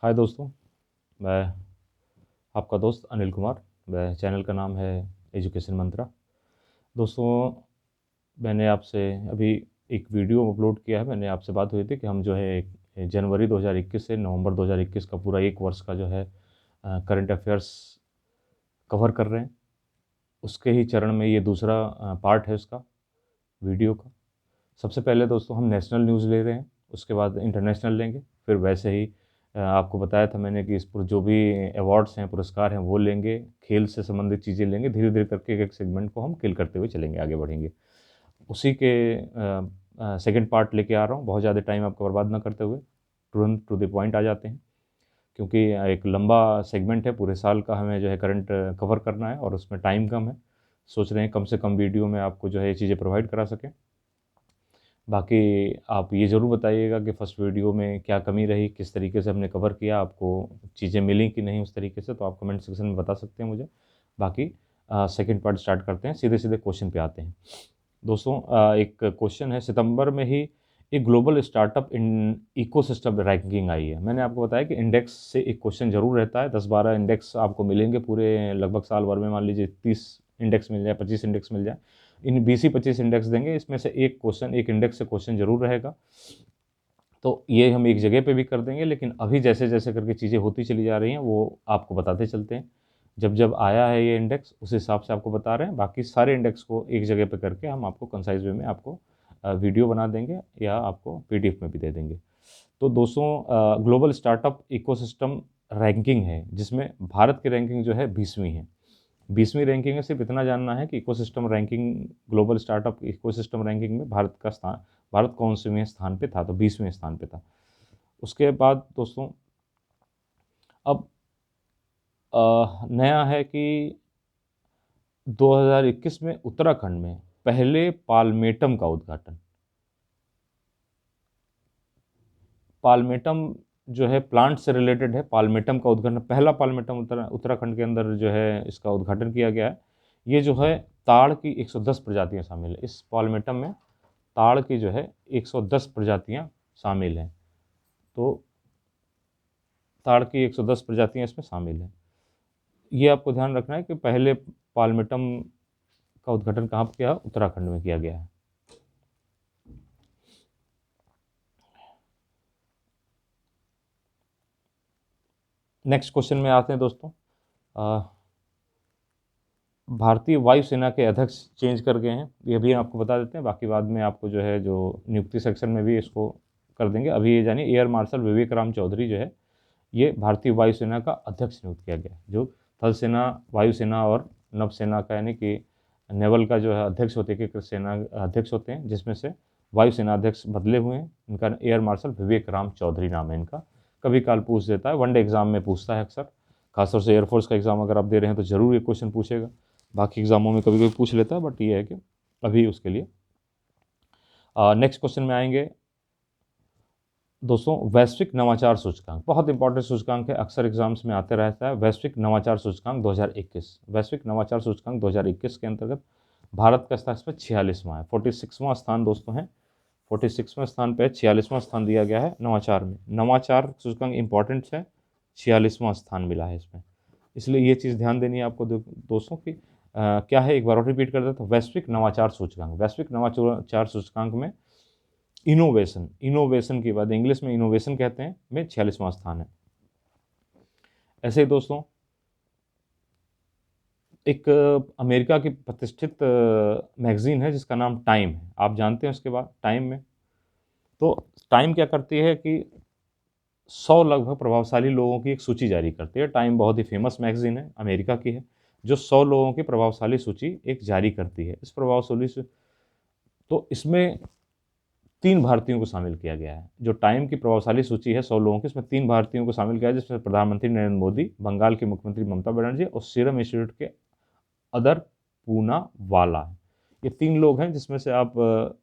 हाय दोस्तों, मैं आपका दोस्त अनिल कुमार। मैं चैनल का नाम है एजुकेशन मंत्रा। दोस्तों, मैंने आपसे अभी एक वीडियो अपलोड किया है। मैंने आपसे बात हुई थी कि हम जो है जनवरी 2021 से नवंबर 2021 का पूरा एक वर्ष का जो है करंट अफेयर्स कवर कर रहे हैं। उसके ही चरण में ये दूसरा पार्ट है उसका वीडियो का। सबसे पहले दोस्तों हम नेशनल न्यूज़ ले रहे हैं, उसके बाद इंटरनेशनल लेंगे, फिर वैसे ही आपको बताया था मैंने कि इस पर जो भी अवार्ड्स हैं, पुरस्कार हैं, वो लेंगे, खेल से संबंधित चीज़ें लेंगे। धीरे धीरे करके एक एक सेगमेंट को हम किल करते हुए चलेंगे, आगे बढ़ेंगे। उसी के सेकंड पार्ट लेके आ रहा हूँ। बहुत ज़्यादा टाइम आपका बर्बाद ना करते हुए तुरंत टू द पॉइंट आ जाते हैं, क्योंकि एक लंबा सेगमेंट है, पूरे साल का हमें जो है करंट कवर करना है और उसमें टाइम कम है। सोच रहे हैं कम से कम वीडियो में आपको जो है ये चीज़ें प्रोवाइड करा सकें। बाकी आप ये ज़रूर बताइएगा कि फर्स्ट वीडियो में क्या कमी रही, किस तरीके से हमने कवर किया, आपको चीज़ें मिली कि नहीं उस तरीके से, तो आप कमेंट सेक्शन में बता सकते हैं मुझे। बाकी सेकंड पार्ट स्टार्ट करते हैं, सीधे सीधे क्वेश्चन पे आते हैं। दोस्तों, एक क्वेश्चन है, सितंबर में ही एक global startup in ecosystem ranking आई है। मैंने आपको बताया कि इंडेक्स से एक क्वेश्चन ज़रूर रहता है। 10-12 इंडेक्स आपको मिलेंगे पूरे लगभग साल भर में। मान लीजिए 30 इंडेक्स मिल जाए, 25 इंडेक्स मिल जाए, इन 20 ही 25 इंडेक्स देंगे, इसमें से एक क्वेश्चन, एक इंडेक्स से क्वेश्चन ज़रूर रहेगा। तो ये हम एक जगह पे भी कर देंगे, लेकिन अभी जैसे जैसे करके चीज़ें होती चली जा रही हैं वो आपको बताते चलते हैं। जब जब आया है ये इंडेक्स उस हिसाब से आपको बता रहे हैं। बाकी सारे इंडेक्स को एक जगह पे करके हम आपको कंसाइज़ वे में आपको वीडियो बना देंगे या आपको पीडीएफ में भी दे देंगे। तो दोस्तों, ग्लोबल स्टार्टअप इकोसिस्टम रैंकिंग है, जिसमें भारत की रैंकिंग जो है 20वीं है। 20वीं रैंकिंग है, सिर्फ इतना जानना है कि ecosystem ranking, global startup ecosystem ranking में भारत कौन-सेवें स्थान पे था, तो 20वें स्थान पे था। उसके बाद दोस्तों, अब नया है कि 2021 में उत्तराखंड में पहले पालमेटम का उद्घाटन। पालमेटम जो है प्लांट से रिलेटेड है। पालमेटम का उद्घाटन, पहला पालमेटम उत्तराखंड के अंदर जो है इसका उद्घाटन किया गया है। ये जो है ताड़ की 110 प्रजातियां शामिल है इस पालमेटम में। ताड़ की जो है 110 प्रजातियां शामिल हैं। तो ताड़ की 110 प्रजातियां इसमें शामिल हैं। ये आपको ध्यान रखना है कि पहले पालमेटम का उद्घाटन कहाँ किया? उत्तराखंड में किया गया है। नेक्स्ट क्वेश्चन में आते हैं दोस्तों। भारतीय वायुसेना के अध्यक्ष चेंज कर गए हैं, ये भी आपको बता देते हैं। बाकी बाद में आपको जो है जो नियुक्ति सेक्शन में भी इसको कर देंगे। अभी ये जानिए, एयर मार्शल विवेक राम चौधरी जो है ये भारतीय वायुसेना का अध्यक्ष नियुक्त किया गया, जो थल सेना, वायुसेना और नवसेना का, यानी कि नेवल का जो है अध्यक्ष होते हैं, कि सेना अध्यक्ष होते हैं, जिसमें से वायुसेना अध्यक्ष बदले हुए हैं। इनका एयर मार्शल विवेक राम चौधरी नाम है इनका। कभी काल पूछ देता है, वनडे एग्जाम में पूछता है अक्सर, खासतौर से एयरफोर्स का एग्जाम अगर आप दे रहे हैं तो ज़रूर ये क्वेश्चन पूछेगा। बाकी एग्जामों में कभी कभी पूछ लेता है, बट ये है कि अभी उसके लिए। नेक्स्ट क्वेश्चन में आएंगे दोस्तों। वैश्विक नवाचार सूचकांक बहुत इंपॉर्टेंट सूचकांक है, अक्सर एग्जाम्स में आते रहता है। वैश्विक नवाचार सूचकांक 2021, वैश्विक नवाचार सूचकांक 2021 के अंतर्गत भारत का स्थान इसमें 46वां है। 46वां स्थान दोस्तों है, 46वें स्थान पे 46वां स्थान दिया गया है नवाचार में। नवाचार सूचकांक इंपॉर्टेंट है, 46वां स्थान मिला है इसमें। इसलिए ये चीज़ ध्यान देनी है आपको दोस्तों की क्या है, एक बार और रिपीट कर देता हूँ। वैश्विक नवाचार सूचकांक, वैश्विक नवाचार सूचकांक में इनोवेशन के बाद, इंग्लिश में इनोवेशन कहते हैं, में 46वां स्थान है। ऐसे ही दोस्तों, एक अमेरिका की प्रतिष्ठित मैगजीन है जिसका नाम टाइम है, आप जानते हैं उसके बाद टाइम में। तो टाइम क्या करती है कि 100 लगभग प्रभावशाली लोगों की एक सूची जारी करती है। टाइम बहुत ही फेमस मैगजीन है, अमेरिका की है, जो 100 लोगों की प्रभावशाली सूची एक जारी करती है। इस प्रभावशाली से तो इसमें 3 भारतीयों को शामिल किया गया है। जो टाइम की प्रभावशाली सूची है 100 लोगों की, इसमें 3 भारतीयों को शामिल किया है, जिसमें प्रधानमंत्री नरेंद्र मोदी, बंगाल की मुख्यमंत्री ममता बनर्जी और सीरम इंस्टीट्यूट के अदर पूनावाला है। ये 3 लोग हैं, जिसमें से आप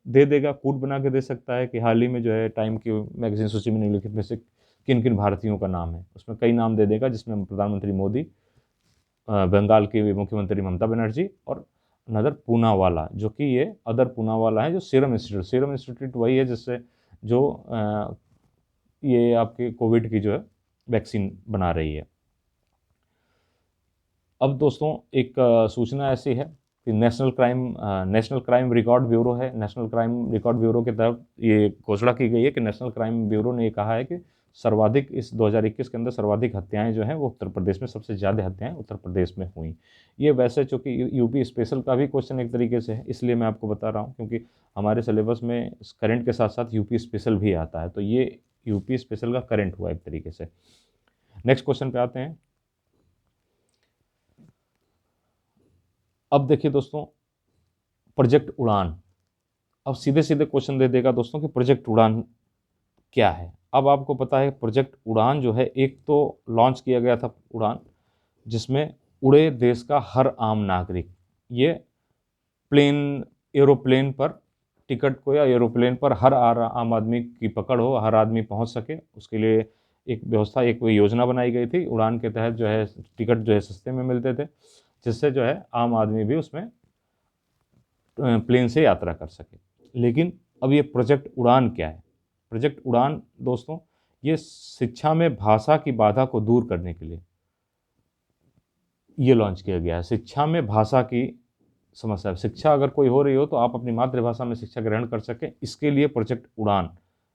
दे देगा, कूट बना के दे सकता है कि हाल ही में जो है टाइम की मैगजीन सूची में निम्नलिखित में से किन किन भारतीयों का नाम है। उसमें कई नाम दे देगा, जिसमें प्रधानमंत्री मोदी, बंगाल की मुख्यमंत्री ममता बनर्जी और नदर पूनावाला, जो कि ये अदर पूनावाला है, जो सीरम इंस्टीट्यूट वही है जिससे जो ये आपके कोविड की जो है वैक्सीन बना रही है। अब दोस्तों एक सूचना ऐसी है कि नेशनल क्राइम रिकॉर्ड ब्यूरो है, नेशनल क्राइम रिकॉर्ड ब्यूरो की तरफ ये घोषणा की गई है कि नेशनल क्राइम ब्यूरो ने ये कहा है कि सर्वाधिक इस 2021 के अंदर सर्वाधिक हत्याएं जो हैं वो उत्तर प्रदेश में, सबसे ज़्यादा हत्याएं उत्तर प्रदेश में हुई। ये वैसे चूँकि यूपी स्पेशल का भी क्वेश्चन एक तरीके से है, इसलिए मैं आपको बता रहा हूँ, क्योंकि हमारे सिलेबस में करंट के साथ साथ यूपी स्पेशल भी आता है, तो ये यूपी स्पेशल का करंट हुआ एक तरीके से। नेक्स्ट क्वेश्चन पे आते हैं। अब देखिए दोस्तों, प्रोजेक्ट उड़ान, अब सीधे सीधे क्वेश्चन दे देगा दोस्तों कि प्रोजेक्ट उड़ान क्या है। अब आपको पता है प्रोजेक्ट उड़ान जो है, एक तो लॉन्च किया गया था उड़ान, जिसमें उड़े देश का हर आम नागरिक, ये एरोप्लेन पर टिकट को या एरोप्लेन पर हर आम आदमी की पकड़ हो, हर आदमी पहुंच सके, उसके लिए एक व्यवस्था, एक योजना बनाई गई थी। उड़ान के तहत जो है टिकट जो है सस्ते में मिलते थे, जिससे जो है आम आदमी भी उसमें प्लेन से यात्रा कर सके। लेकिन अब ये प्रोजेक्ट उड़ान क्या है? प्रोजेक्ट उड़ान दोस्तों, ये शिक्षा में भाषा की बाधा को दूर करने के लिए ये लॉन्च किया गया है। शिक्षा में भाषा की समस्या, शिक्षा अगर कोई हो रही हो तो आप अपनी मातृभाषा में शिक्षा ग्रहण कर सकें, इसके लिए प्रोजेक्ट उड़ान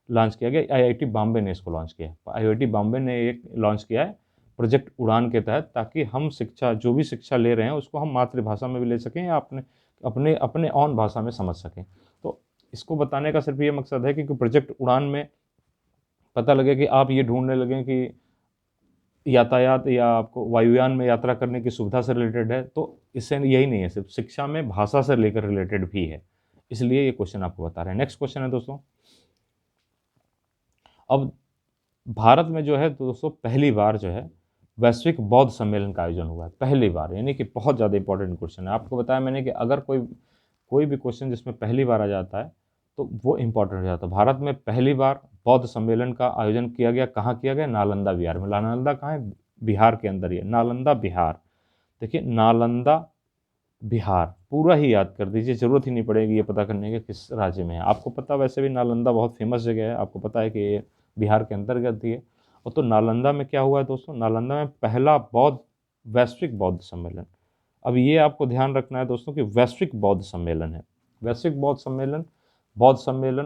लॉन्च किया गया। आईआईटी बॉम्बे ने इसको लॉन्च किया है। आईआईटी बॉम्बे ने एक लॉन्च किया है प्रोजेक्ट उड़ान के तहत, ताकि हम शिक्षा, जो भी शिक्षा ले रहे हैं उसको हम मातृभाषा में भी ले सकें या अपने अपने अपने ऑन भाषा में समझ सकें। तो इसको बताने का सिर्फ ये मकसद है कि प्रोजेक्ट उड़ान में पता लगे कि आप ये ढूंढने लगें कि यातायात या आपको वायुयान में यात्रा करने की सुविधा से रिलेटेड है, तो इससे यही नहीं है, सिर्फ शिक्षा में भाषा से लेकर रिलेटेड भी है, इसलिए ये क्वेश्चन आपको बता रहे हैं। नेक्स्ट क्वेश्चन है दोस्तों, अब भारत में जो है दोस्तों पहली बार जो है वैश्विक बौद्ध सम्मेलन का आयोजन हुआ है, पहली बार, यानी कि बहुत ज़्यादा इंपॉर्टेंट क्वेश्चन है। आपको बताया मैंने कि अगर कोई भी क्वेश्चन जिसमें पहली बार आ जाता है तो वो इंपॉर्टेंट हो जाता है। भारत में पहली बार बौद्ध सम्मेलन का आयोजन किया गया, कहाँ किया गया? नालंदा बिहार में। नालंदा कहाँ है? बिहार के अंदर ही है, नालंदा बिहार। देखिए नालंदा बिहार पूरा ही याद कर दीजिए, जरूरत ही नहीं पड़ेगी ये पता करने की किस राज्य में है। आपको पता, वैसे भी नालंदा बहुत फेमस जगह है, आपको पता है कि ये बिहार के अंतर्गत ही है। और तो नालंदा में क्या हुआ है दोस्तों? नालंदा में पहला वैश्विक बौद्ध सम्मेलन। अब ये आपको ध्यान रखना है दोस्तों कि वैश्विक बौद्ध सम्मेलन है। वैश्विक बौद्ध सम्मेलन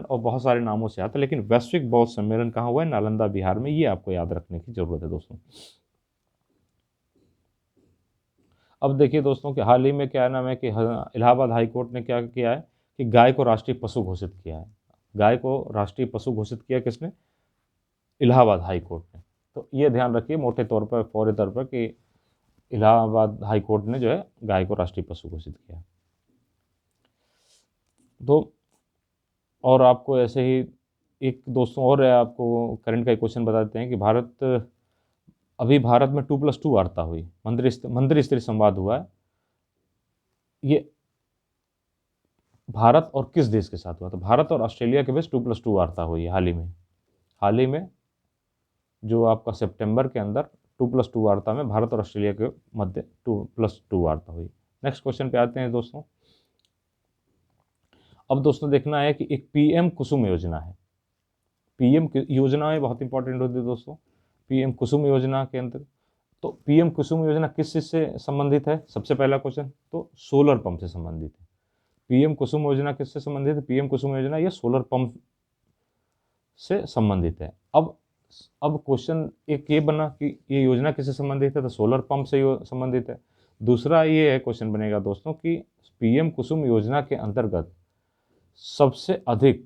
और बहुत सारे नामों से आता है, लेकिन वैश्विक बौद्ध सम्मेलन कहाँ हुआ है? नालंदा बिहार में। ये आपको याद रखने की जरूरत है दोस्तों। अब देखिए दोस्तों कि हाल ही में क्या नाम है कि इलाहाबाद हाई कोर्ट ने क्या किया है कि गाय को राष्ट्रीय पशु घोषित किया है। गाय को राष्ट्रीय पशु घोषित किया किसने? इलाहाबाद हाई कोर्ट ने। तो ये ध्यान रखिए मोटे तौर पर, फौरी तौर पर, कि इलाहाबाद हाई कोर्ट ने जो है गाय को राष्ट्रीय पशु घोषित किया। तो और आपको ऐसे ही एक दोस्तों और है, आपको करंट का एक क्वेश्चन बता देते हैं कि अभी भारत में 2+2 वार्ता हुई, मंत्री स्तरीय संवाद हुआ है। ये भारत और किस देश के साथ हुआ? तो भारत और ऑस्ट्रेलिया के बीच 2+2 वार्ता हुई है हाल ही में जो आपका सितंबर के अंदर 2+2 वार्ता में भारत और ऑस्ट्रेलिया के मध्य 2+2 वार्ता हुई। नेक्स्ट क्वेश्चन पे आते हैं दोस्तों। अब दोस्तों देखना है कि एक पीएम कुसुम योजना है। पीएम योजनाएं बहुत इंपॉर्टेंट होती है दोस्तों। पीएम कुसुम योजना के अंदर, तो पीएम कुसुम योजना किस चीज से संबंधित है? सबसे पहला क्वेश्चन तो सोलर पंप से संबंधित है। पीएम कुसुम योजना किससे संबंधित है? पीएम कुसुम योजना ये सोलर पंप से संबंधित है। अब क्वेश्चन एक ये बना कि ये योजना किससे संबंधित है? तो सोलर पंप से संबंधित है। दूसरा ये है क्वेश्चन बनेगा दोस्तों कि पीएम कुसुम योजना के अंतर्गत सबसे अधिक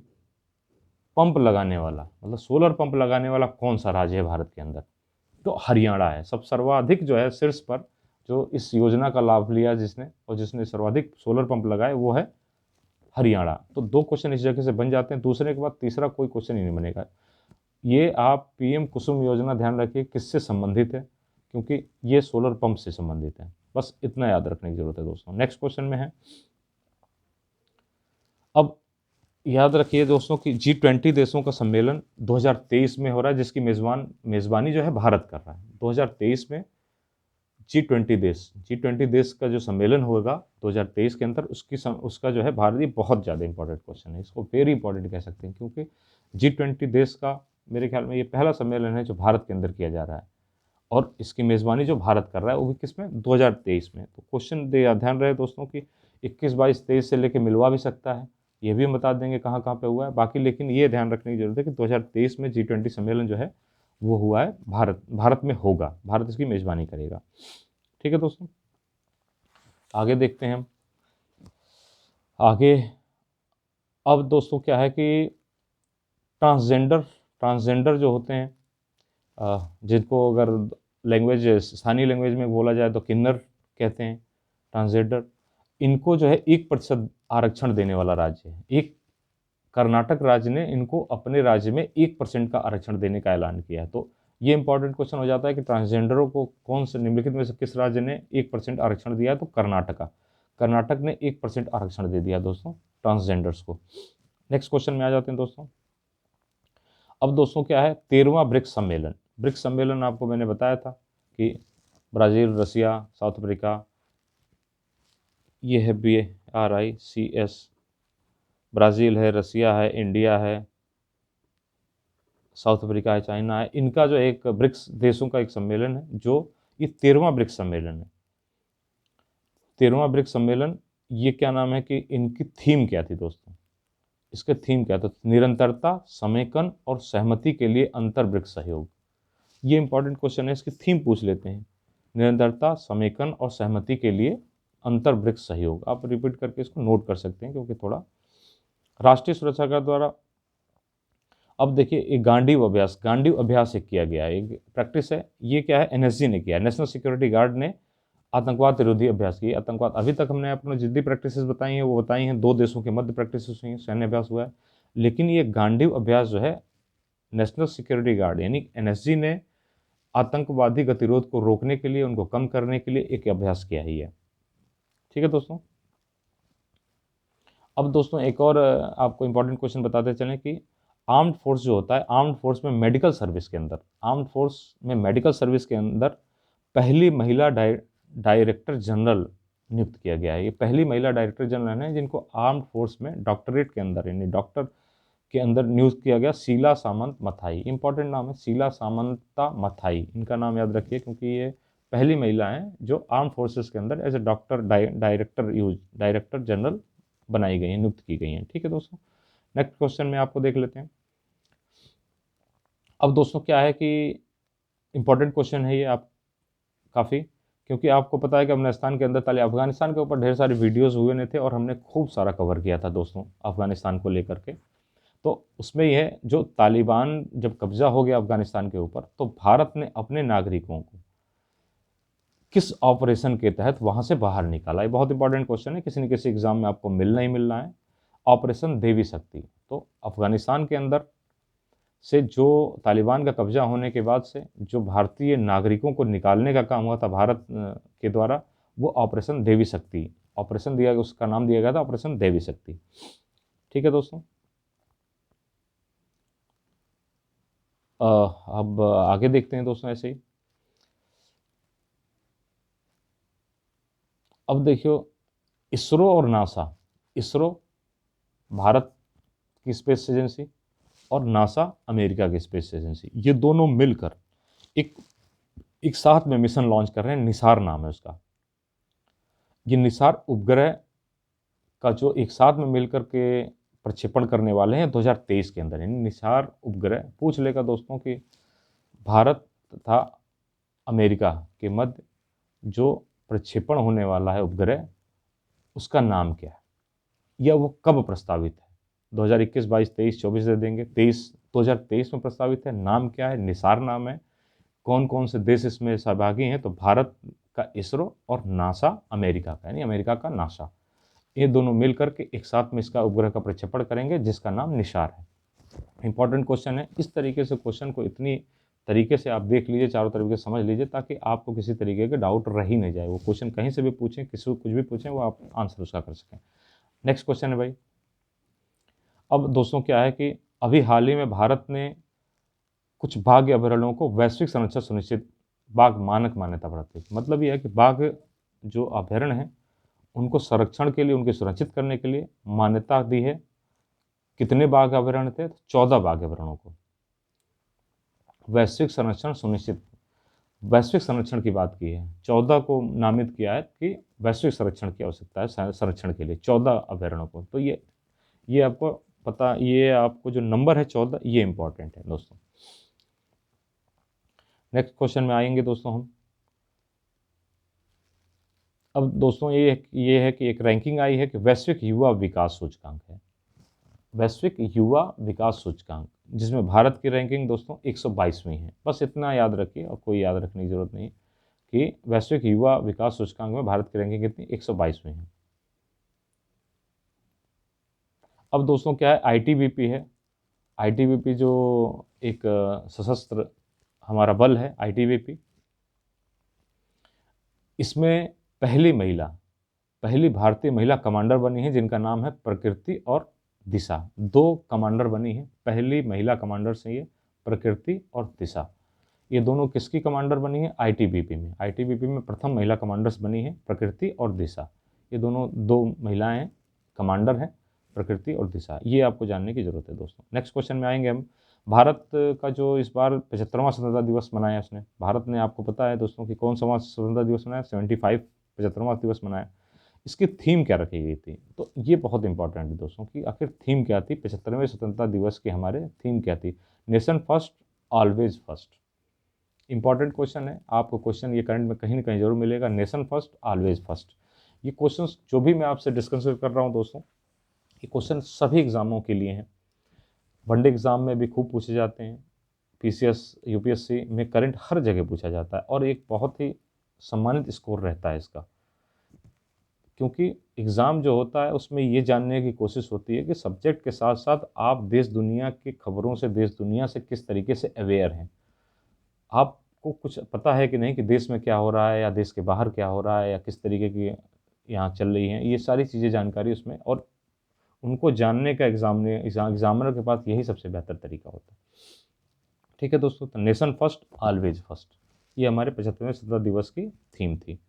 पंप लगाने वाला, मतलब सोलर पंप लगाने वाला कौन सा राज्य है भारत के अंदर? तो हरियाणा है। सब सर्वाधिक जो है शीर्ष पर जो इस योजना का लाभ लिया जिसने सर्वाधिक सोलर पंप लगाए वो है हरियाणा। तो 2 क्वेश्चन इस जगह से बन जाते हैं, दूसरे के बाद तीसरा कोई क्वेश्चन ही नहीं बनेगा। ये आप पीएम कुसुम योजना ध्यान रखिए किससे संबंधित है, क्योंकि ये सोलर पंप से संबंधित है। बस इतना याद रखने की जरूरत है दोस्तों। नेक्स्ट क्वेश्चन में है, अब याद रखिए दोस्तों कि G20 देशों का सम्मेलन 2023 में हो रहा है, जिसकी मेजबानी जो है भारत कर रहा है। 2023 में G20 देश का जो सम्मेलन होगा 2023 के अंदर, उसका जो है भारतीय, बहुत ज़्यादा इंपॉर्टेंट क्वेश्चन है, इसको वेरी इंपॉर्टेंट कह सकते हैं, क्योंकि G20 देश का मेरे ख्याल में ये पहला सम्मेलन है जो भारत के अंदर किया जा रहा है। और इसकी मेज़बानी जो भारत कर रहा है वो भी किस में, 2023 में। तो क्वेश्चन ध्यान रहे दोस्तों कि 21, 22, 23 से लेके मिलवा भी सकता है, ये भी हम बता देंगे कहाँ कहाँ पे हुआ है बाकी। लेकिन ये ध्यान रखने की ज़रूरत है कि 2023 में G20 सम्मेलन जो है वो हुआ है भारत में होगा, भारत इसकी मेज़बानी करेगा। ठीक है दोस्तों, आगे देखते हैं हम। आगे अब दोस्तों क्या है कि ट्रांसजेंडर जो होते हैं, जिनको अगर लैंग्वेज स्थानीय लैंग्वेज में बोला जाए तो किन्नर कहते हैं ट्रांसजेंडर, इनको जो है 1% आरक्षण देने वाला राज्य है। एक कर्नाटक राज्य ने इनको अपने राज्य में 1% का आरक्षण देने का ऐलान किया है। तो ये इंपॉर्टेंट क्वेश्चन हो जाता है कि ट्रांसजेंडरों को कौन से निम्नलिखित में से किस राज्य ने 1% आरक्षण दिया है, तो कर्नाटक ने 1% आरक्षण दे दिया दोस्तों ट्रांसजेंडर्स को। नेक्स्ट क्वेश्चन में आ जाते हैं दोस्तों। अब दोस्तों क्या है, 13वां ब्रिक्स सम्मेलन आपको मैंने बताया था कि ब्राज़ील, रसिया, साउथ अफ्रीका, ये है BRICS, ब्राज़ील है, रसिया है, इंडिया है, साउथ अफ्रीका है, चाइना है, इनका जो एक ब्रिक्स देशों का एक सम्मेलन है, जो ये 13वां ब्रिक्स सम्मेलन है। 13वां ब्रिक्स सम्मेलन, ये क्या नाम है कि इनकी थीम क्या थी दोस्तों, इसके थीम क्या था, निरंतरता, समेकन और सहमति के लिए अंतर ब्रिक्स सहयोग। ये इंपॉर्टेंट क्वेश्चन है, इसकी थीम पूछ लेते हैं, निरंतरता, समेकन और सहमति के लिए अंतर ब्रिक्स सहयोग। आप रिपीट करके इसको नोट कर सकते हैं क्योंकि थोड़ा राष्ट्रीय सुरक्षा का द्वारा। अब देखिए एक गांडीव अभ्यास एक किया गया है, एक प्रैक्टिस है, ये क्या है, NSG ने किया, नेशनल सिक्योरिटी गार्ड ने आतंकवाद विरोधी अभ्यास किए। आतंकवाद अभी तक हमने अपने जितनी प्रैक्टिसेस बताई हैं वो बताई हैं, 2 देशों के मध्य प्रैक्टिसेस हुई हैं, सैन्य अभ्यास हुआ है। लेकिन ये गांडीव अभ्यास जो है, नेशनल सिक्योरिटी गार्ड यानी NSG ने आतंकवादी गतिरोध को रोकने के लिए, उनको कम करने के लिए एक अभ्यास किया ही है। ठीक है दोस्तों, अब दोस्तों एक और आपको इंपॉर्टेंट क्वेश्चन बताते चलें कि आर्म्ड फोर्स जो होता है, आर्म्ड फोर्स में मेडिकल सर्विस के अंदर पहली महिला डायरेक्टर जनरल नियुक्त किया गया है। ये पहली महिला डायरेक्टर जनरल है जिनको आर्म्ड फोर्स में डॉक्टरेट के अंदर यानी डॉक्टर के अंदर नियुक्त किया गया, शीला सामंत मथाई। इंपॉर्टेंट नाम है शीला सामंता मथाई, इनका नाम याद रखिए क्योंकि ये पहली महिला हैं जो आर्म फोर्सेस के अंदर as a doctor director general बनाई गई हैं, नियुक्त की गई हैं। ठीक है दोस्तों, नेक्स्ट क्वेश्चन में आपको देख लेते हैं। अब दोस्तों क्या है कि इंपॉर्टेंट क्वेश्चन है ये आप काफ़ी, क्योंकि आपको पता है कि अफगानिस्तान के अंदर अफगानिस्तान के ऊपर ढेर सारे वीडियोस हुए नहीं थे और हमने खूब सारा कवर किया था दोस्तों अफगानिस्तान को लेकर के। तो उसमें यह है, जो तालिबान जब कब्जा हो गया अफगानिस्तान के ऊपर, तो भारत ने अपने नागरिकों को किस ऑपरेशन के तहत वहां से बाहर निकाला। ये बहुत इंपॉर्टेंट क्वेश्चन है, किसी न किसी एग्जाम में आपको मिलना ही मिलना है। ऑपरेशन देवी शक्ति। तो अफगानिस्तान के अंदर से जो तालिबान का कब्जा होने के बाद से जो भारतीय नागरिकों को निकालने का काम हुआ था भारत के द्वारा, वो ऑपरेशन देवी शक्ति ऑपरेशन दिया गया, उसका नाम दिया गया था ऑपरेशन देवी शक्ति। ठीक है दोस्तों, अब आगे देखते हैं दोस्तों ऐसे ही। अब देखियो, इसरो और नासा, इसरो भारत की स्पेस एजेंसी और नासा अमेरिका की स्पेस एजेंसी, ये दोनों मिलकर एक साथ में मिशन लॉन्च कर रहे हैं। निसार नाम है उसका। ये निसार उपग्रह का जो एक साथ में मिलकर के प्रक्षेपण करने वाले हैं 2023 के अंदर। यानी निसार उपग्रह पूछ लेगा दोस्तों कि भारत तथा अमेरिका के मध्य जो प्रक्षेपण होने वाला है उपग्रह, उसका नाम क्या है या वो कब प्रस्तावित है। 2021, 22, 23, 24 दे देंगे। 2023 में प्रस्तावित है, नाम क्या है, निसार नाम है। कौन कौन से देश इसमें सहभागी हैं, तो भारत का इसरो और नासा अमेरिका का, यानी अमेरिका का नासा, ये दोनों मिलकर के एक साथ में इसका उपग्रह का प्रक्षेपण करेंगे जिसका नाम निसार है। इंपॉर्टेंट क्वेश्चन है। इस तरीके से क्वेश्चन को इतनी तरीके से आप देख लीजिए, चारों तरीके से समझ लीजिए, ताकि आपको किसी तरीके के डाउट रह ही नहीं जाए। वो क्वेश्चन कहीं से भी पूछें, किसी को कुछ भी पूछें, वो आप आंसर उसका कर सकें। नेक्स्ट क्वेश्चन है भाई। अब दोस्तों क्या है कि अभी हाल ही में भारत ने कुछ बाघ अभयारण्यों को वैश्विक संरक्षण सुनिश्चित बाघ मानक मान्यता प्राप्त की। मतलब यह है कि बाघ जो अभयारण्य हैं उनको संरक्षण के लिए, उनके सुरक्षित करने के लिए मान्यता दी है। कितने बाघ अभयारण्य थे, 14 बाघ अभयारण्यों को वैश्विक संरक्षण सुनिश्चित। वैश्विक संरक्षण की बात की है, 14 को नामित किया है कि वैश्विक संरक्षण की आवश्यकता है संरक्षण के लिए 14 अभयारण्यों को। तो ये आपको पता, ये आपको जो नंबर है 14, ये इंपॉर्टेंट है दोस्तों। नेक्स्ट क्वेश्चन में आएंगे दोस्तों हम। अब दोस्तों ये है कि एक रैंकिंग आई है कि वैश्विक युवा विकास सूचकांक है, वैश्विक युवा विकास सूचकांक, जिसमें भारत की रैंकिंग दोस्तों 122वीं है। बस इतना याद रखिए और कोई याद रखने की जरूरत नहीं कि वैश्विक युवा विकास सूचकांक में भारत की रैंकिंग कितनी, 122वीं है। अब दोस्तों क्या है, आईटीबीपी है। आईटीबीपी जो एक सशस्त्र हमारा बल है आईटीबीपी, इसमें पहली भारतीय महिला कमांडर बनी है जिनका नाम है प्रकृति और दिशा। 2 कमांडर बनी है, पहली महिला कमांडर से ये प्रकृति और दिशा। ये दोनों किसकी कमांडर बनी है, आईटीबीपी में। आईटीबीपी में प्रथम महिला कमांडर्स बनी है प्रकृति और दिशा। ये दोनों 2 महिलाएं हैं, कमांडर हैं, प्रकृति और दिशा। ये आपको जानने की जरूरत है दोस्तों। नेक्स्ट क्वेश्चन में आएंगे हम। भारत का जो इस बार 75वां स्वतंत्रता दिवस मनाया उसने, भारत ने, आपको पता है दोस्तों कि कौन सा स्वतंत्रता दिवस मनाया, 75वां दिवस मनाया। इसकी थीम क्या रखी गई थी, तो ये बहुत इंपॉर्टेंट है दोस्तों कि आखिर थीम क्या थी, 75वें स्वतंत्रता दिवस की हमारे थीम क्या थी। Nation first always first. Important question है, आपको क्वेश्चन ये करंट में कहीं ना कहीं जरूर मिलेगा, नेशन फर्स्ट ऑलवेज फर्स्ट। ये क्वेश्चन जो भी मैं आपसे डिस्कस कर रहा हूँ दोस्तों, ये क्वेश्चन सभी एग्जामों के लिए हैं। वनडे एग्जाम में भी खूब पूछे जाते हैं, पीसीएस यूपीएससी में करंट हर जगह पूछा जाता है और एक बहुत ही सम्मानित स्कोर रहता है इसका, क्योंकि एग्ज़ाम जो होता है उसमें ये जानने की कोशिश होती है कि सब्जेक्ट के साथ साथ आप देश दुनिया की खबरों से, देश दुनिया से किस तरीके से अवेयर हैं। आपको कुछ पता है कि नहीं कि देश में क्या हो रहा है या देश के बाहर क्या हो रहा है या किस तरीके की यहाँ चल रही हैं, ये सारी चीज़ें जानकारी उसमें, और उनको जानने का एग्जामिनर के पास यही सबसे बेहतर तरीका होता है। ठीक है दोस्तों, तो नेशन फर्स्ट ऑलवेज फर्स्ट, ये हमारे 75वें स्वतंत्रता दिवस की थीम थी।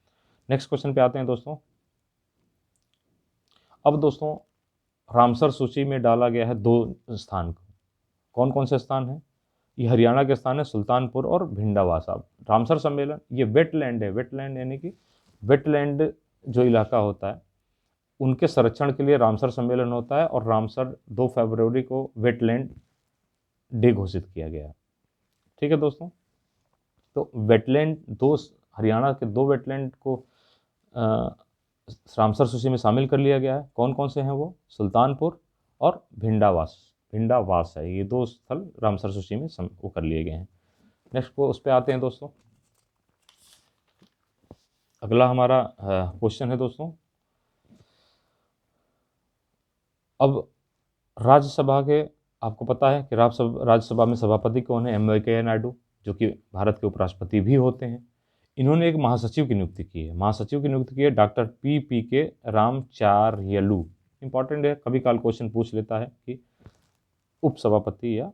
नेक्स्ट क्वेश्चन पे आते हैं दोस्तों। अब दोस्तों रामसर सूची में डाला गया है 2 स्थान, कौन कौन से स्थान हैं, ये हरियाणा के स्थान है सुल्तानपुर और भिंडावासा। रामसर सम्मेलन ये वेटलैंड है, वेटलैंड यानी कि वेटलैंड जो इलाका होता है उनके संरक्षण के लिए रामसर सम्मेलन होता है, और रामसर 2 फरवरी को वेटलैंड डे घोषित किया गया है। ठीक है दोस्तों, तो वेटलैंड 2, हरियाणा के 2 वेटलैंड को रामसर सूची में शामिल कर लिया गया है। कौन कौन से हैं वो, सुल्तानपुर और भिंडावास है, ये 2 स्थल रामसर सूची में वो कर लिए गए हैं। नेक्स्ट को उस पर आते हैं दोस्तों। अगला हमारा क्वेश्चन है दोस्तों, अब राज्यसभा के, आपको पता है कि राज्यसभा में सभापति कौन है, एम वेंकैया नायडू, जो कि भारत के उपराष्ट्रपति भी होते हैं। इन्होंने एक महासचिव की नियुक्ति की है, महासचिव की नियुक्ति की है डॉक्टर पी के रामचार्यलू। इंपॉर्टेंट है, कभी काल क्वेश्चन पूछ लेता है कि उपसभापति या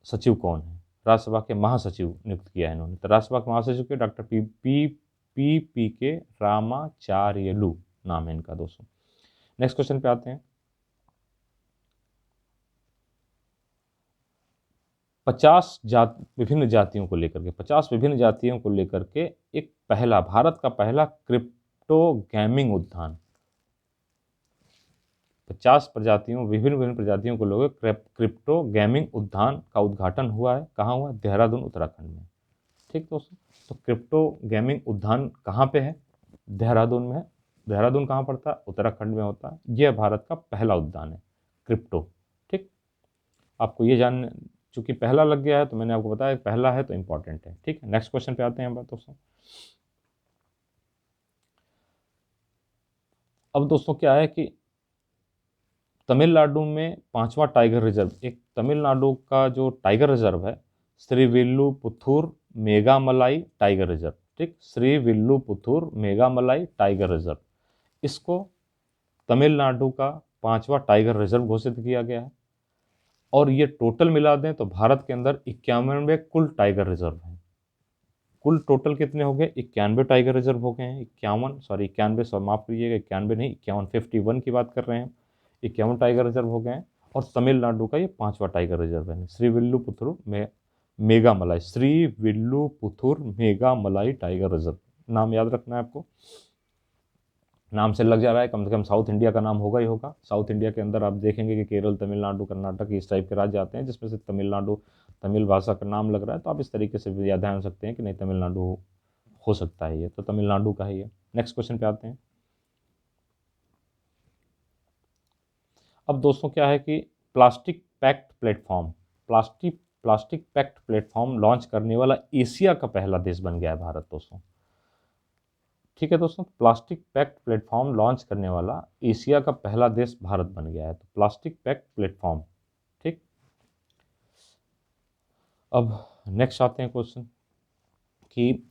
सचिव कौन है। राज्यसभा के महासचिव नियुक्त किया है इन्होंने, तो राज्यसभा के महासचिव के डॉक्टर पी के रामाचार्यलू नाम है इनका दोस्तों। नेक्स्ट क्वेश्चन पे आते हैं। 50 विभिन्न जातियों को लेकर के एक भारत का पहला क्रिप्टो गेमिंग उद्यान, 50 विभिन्न प्रजातियों को लेकर क्रिप्टो गेमिंग उद्यान का उद्घाटन हुआ है। कहाँ हुआ, देहरादून उत्तराखंड में। ठीक दोस्तों, तो क्रिप्टो गेमिंग उद्यान कहाँ पे है, देहरादून में है। देहरादून कहाँ पड़ता है, उत्तराखंड में होता है। यह भारत का पहला उद्यान है क्रिप्टो। ठीक, आपको ये जानने, चूंकि पहला लग गया है तो मैंने आपको बताया पहला है तो इंपॉर्टेंट है। ठीक है, नेक्स्ट क्वेश्चन पे आते हैं दोस्तों। अब दोस्तों क्या है कि तमिलनाडु में 5वां टाइगर रिजर्व, एक तमिलनाडु का जो टाइगर रिजर्व है, श्रीविल्लुपुथुर मेघामलाई टाइगर रिजर्व। ठीक, श्रीविल्लुपुथुर मेघामलाई टाइगर रिजर्व, इसको तमिलनाडु का 5वां टाइगर रिजर्व घोषित किया गया है। और ये टोटल मिला दें तो भारत के अंदर 91 कुल टाइगर रिजर्व हैं। कुल टोटल कितने हो गए, 91 टाइगर रिजर्व हो गए हैं। 91 माफ करिएगा, 91 नहीं, 51 की बात कर रहे हैं। 51 टाइगर रिजर्व हो गए हैं, और तमिलनाडु का ये 5वां टाइगर रिजर्व है, श्रीविल्लुपुथुर में मेगा मलाई, श्री विल्लुपुथुर मेगा मलाई टाइगर रिजर्व, नाम याद रखना है आपको। नाम से लग जा रहा है, कम से कम साउथ इंडिया का नाम होगा ही होगा। साउथ इंडिया के अंदर आप देखेंगे कि केरल, तमिलनाडु, कर्नाटक इस टाइप के राज्य आते हैं, जिसमें से तमिलनाडु, तमिल भाषा का नाम लग रहा है, तो आप इस तरीके से भी याद ध्यान सकते हैं कि नहीं तमिलनाडु हो सकता है ये, तो तमिलनाडु का है ये। नेक्स्ट क्वेश्चन पे आते हैं। अब दोस्तों क्या है कि plastic packed platform, plastic packed platform launch करने वाला एशिया का पहला देश बन गया है भारत दोस्तों। ठीक है दोस्तों, प्लास्टिक पैक्ड प्लेटफॉर्म लॉन्च करने वाला एशिया का पहला देश भारत बन गया है, तो प्लास्टिक पैक्ड प्लेटफॉर्म। ठीक, अब नेक्स्ट आते हैं क्वेश्चन कि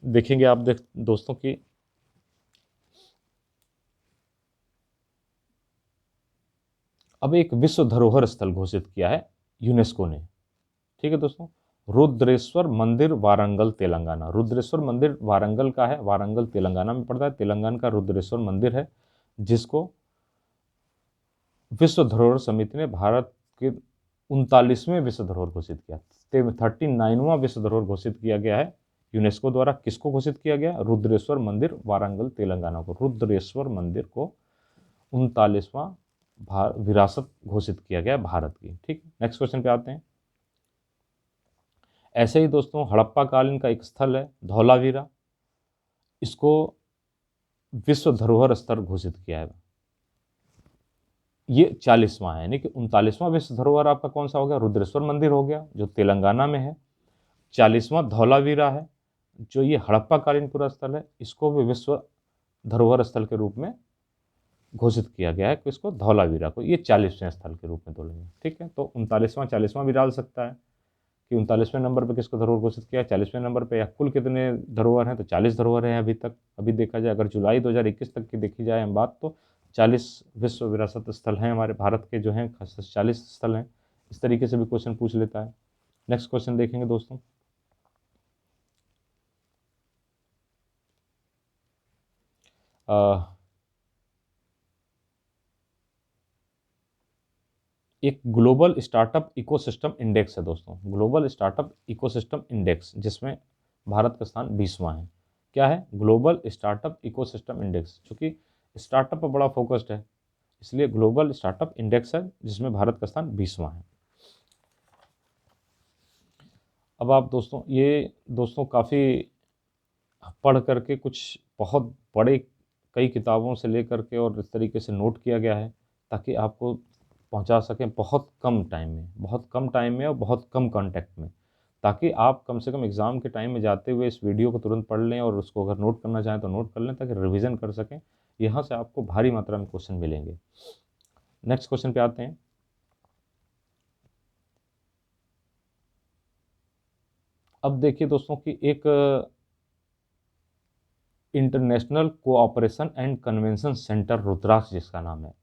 देखेंगे आप दोस्तों कि अब एक विश्व धरोहर स्थल घोषित किया है यूनेस्को ने। ठीक है दोस्तों, रुद्रेश्वर मंदिर वारंगल तेलंगाना, रुद्रेश्वर मंदिर वारंगल का है, वारंगल तेलंगाना में पड़ता है, तेलंगाना का रुद्रेश्वर मंदिर है, जिसको विश्व धरोहर समिति ने भारत के 39वें विश्व धरोहर घोषित किया, 39वां विश्व धरोहर घोषित किया गया है यूनेस्को द्वारा। किसको घोषित किया गया? रुद्रेश्वर मंदिर वारंगल तेलंगाना को, रुद्रेश्वर मंदिर को 39वां विरासत घोषित किया गया भारत की। ठीक, नेक्स्ट क्वेश्चन पे आते हैं। ऐसे ही दोस्तों हड़प्पा कालीन का एक स्थल है धौलावीरा, इसको विश्व धरोहर स्थल घोषित किया है। ये 40वां है, यानी कि 39वां विश्व धरोहर आपका कौन सा हो गया? रुद्रेश्वर मंदिर हो गया जो तेलंगाना में है। 40वां धौलावीरा है जो ये हड़प्पा कालीन पूरा स्थल है, इसको भी विश्व धरोहर स्थल के रूप में घोषित किया गया है कि इसको धौलावीरा को ये 40वें स्थल के रूप में तोलेंगे। ठीक है, तो 39वां 40वां भी डाल सकता है कि 39वें नंबर पे किसको धरोहर घोषित किया, 40वें नंबर पे, या कुल कितने धरोहर हैं, तो 40 धरोहर हैं अभी तक। अभी देखा जाए अगर जुलाई 2021 तक की देखी जाए हम बात, तो 40 विश्व विरासत स्थल हैं हमारे भारत के, जो हैं 40 स्थल हैं। इस तरीके से भी क्वेश्चन पूछ लेता है। नेक्स्ट क्वेश्चन देखेंगे दोस्तों। एक ग्लोबल स्टार्टअप इकोसिस्टम इंडेक्स है दोस्तों, ग्लोबल स्टार्टअप इकोसिस्टम इंडेक्स, जिसमें भारत का स्थान 20वां है। क्या है? Global startup ecosystem index. चूँकि स्टार्टअप पर बड़ा फोकस्ड है, इसलिए ग्लोबल स्टार्टअप इंडेक्स है, जिसमें भारत का स्थान 20वां है। अब आप दोस्तों ये दोस्तों काफ़ी पढ़ करके कुछ बहुत बड़े कई किताबों से लेकर के और इस तरीके से नोट किया गया है, ताकि आपको पहुंचा सकें बहुत कम टाइम में, बहुत कम टाइम में और बहुत कम कॉन्टेक्ट में, ताकि आप कम से कम एग्ज़ाम के टाइम में जाते हुए इस वीडियो को तुरंत पढ़ लें और उसको अगर नोट करना चाहें तो नोट कर लें, ताकि रिवीजन कर सकें। यहाँ से आपको भारी मात्रा में क्वेश्चन मिलेंगे। नेक्स्ट क्वेश्चन पे आते हैं। अब देखिए दोस्तों कि एक international cooperation and convention centre Rudraksh जिसका नाम है,